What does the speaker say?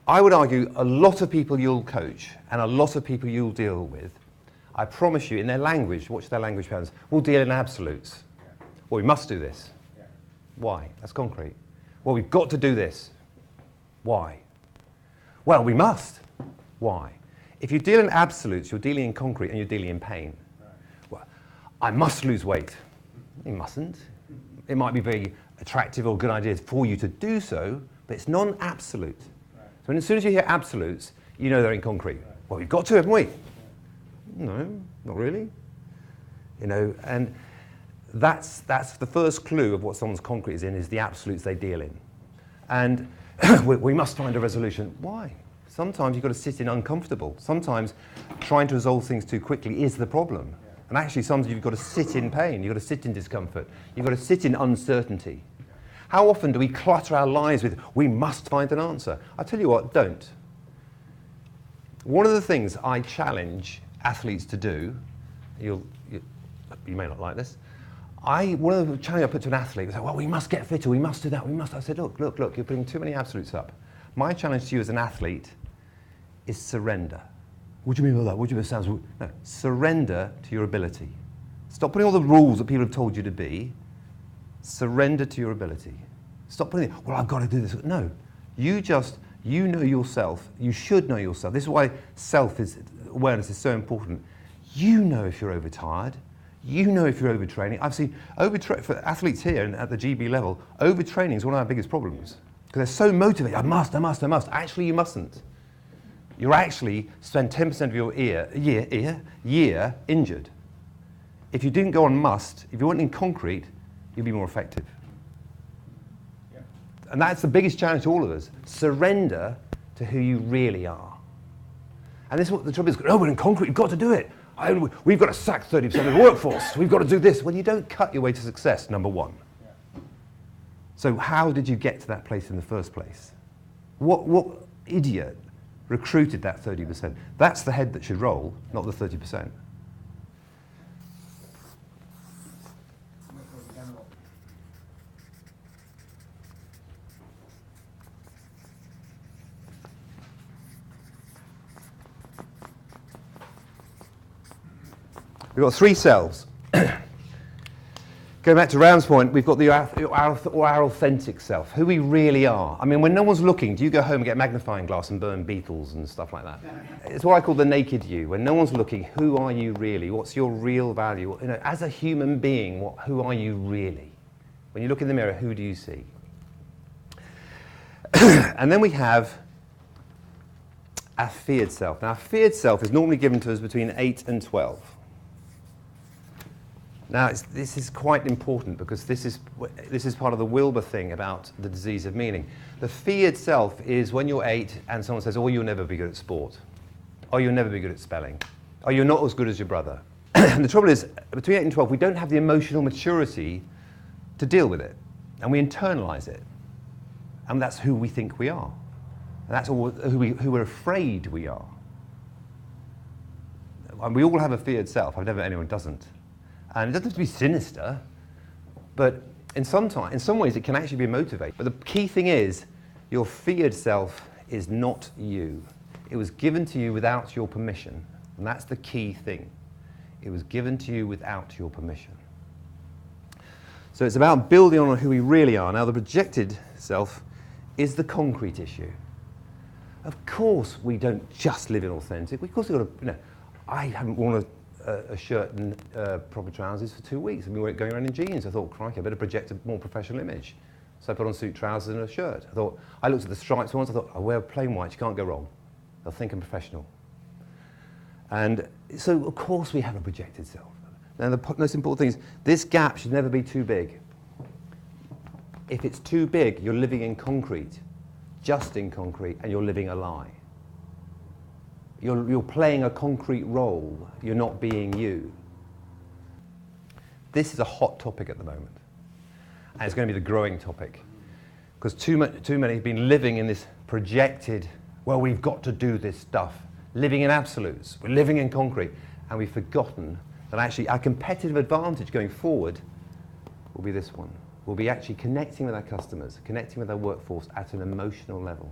I would argue a lot of people you'll coach and a lot of people you'll deal with, I promise you, in their language, watch their language patterns, will deal in absolutes. Well, we must do this. Why? That's concrete. Well, we've got to do this. Why? Well, we must. Why? If you deal in absolutes, you're dealing in concrete and you're dealing in pain. Well, I must lose weight. You mustn't. It might be very attractive or good idea for you to do so, but it's non-absolute. So as soon as you hear absolutes, you know they're in concrete. Well, we've got to, haven't we? No, not really. You know, and that's the first clue of what someone's concrete is in, is the absolutes they deal in. And we must find a resolution. Why? Sometimes you've got to sit in uncomfortable. Sometimes trying to resolve things too quickly is the problem. And actually sometimes you've got to sit in pain, you've got to sit in discomfort, you've got to sit in uncertainty. How often do we clutter our lives with, we must find an answer? I tell you what, don't. One of the things I challenge athletes to do, you may not like this, one of the challenges I put to an athlete was, well, we must get fitter, we must do that, we must. I said, look, you're putting too many absolutes up. My challenge to you as an athlete is surrender. What do you mean by that? What do you mean? It sounds, no, surrender to your ability. Stop putting all the rules that people have told you to be. Surrender to your ability. Stop putting, well, I've got to do this. No, you know yourself. You should know yourself. This is why awareness is so important. You know if you're overtired. You know if you're overtraining. I've seen for athletes here and at the GB level, overtraining is one of our biggest problems because they're so motivated. I must. Actually, you mustn't. You actually spend 10% of your year injured. If you didn't go on must, if you weren't in concrete, you'd be more effective. Yeah. And that's the biggest challenge to all of us. Surrender to who you really are. And this is what the trouble is. Oh, we're in concrete, we've got to do it. We've got to sack 30% of the workforce. We've got to do this. Well, you don't cut your way to success, number one. Yeah. So how did you get to that place in the first place? What idiot recruited that 30%? That's the head that should roll, not the 30%. We've got three selves. Going back to Round's point, we've got our authentic self, who we really are. I mean, when no one's looking, do you go home and get a magnifying glass and burn beetles and stuff like that? It's what I call the naked you. When no one's looking, who are you really? What's your real value? You know, as a human being, who are you really? When you look in the mirror, who do you see? And then we have our feared self. Now, our feared self is normally given to us between 8 and 12. Now, this is quite important because this is part of the Wilbur thing about the disease of meaning. The feared self is when you're 8 and someone says, oh, you'll never be good at sport. Oh, you'll never be good at spelling. Oh, you're not as good as your brother. And the trouble is, between 8 and 12, we don't have the emotional maturity to deal with it. And we internalize it. And that's who we think we are. And that's who we're afraid we are. And we all have a feared self. I've never met anyone who doesn't. And it doesn't have to be sinister, but in some ways it can actually be motivating. But the key thing is, your feared self is not you. It was given to you without your permission, and that's the key thing. It was given to you without your permission. So it's about building on who we really are. Now, the projected self is the concrete issue. Of course, we don't just live in authentic. Of course, we've got to, I haven't worn a shirt and proper trousers for 2 weeks. I've been going around in jeans. I thought, crikey, I better project a more professional image. So I put on suit trousers and a shirt. I looked at the stripes once. I thought, I wear plain white. You can't go wrong. They'll think I'm professional. And so, of course, we have a projected self. Now, the most important thing is this gap should never be too big. If it's too big, you're living in concrete, just in concrete, and you're living a lie. You're playing a concrete role. You're not being you. This is a hot topic at the moment. And it's going to be the growing topic. Because too many have been living in this projected, well, we've got to do this stuff. Living in absolutes. We're living in concrete. And we've forgotten that actually our competitive advantage going forward will be this one. We'll be actually connecting with our customers, connecting with our workforce at an emotional level.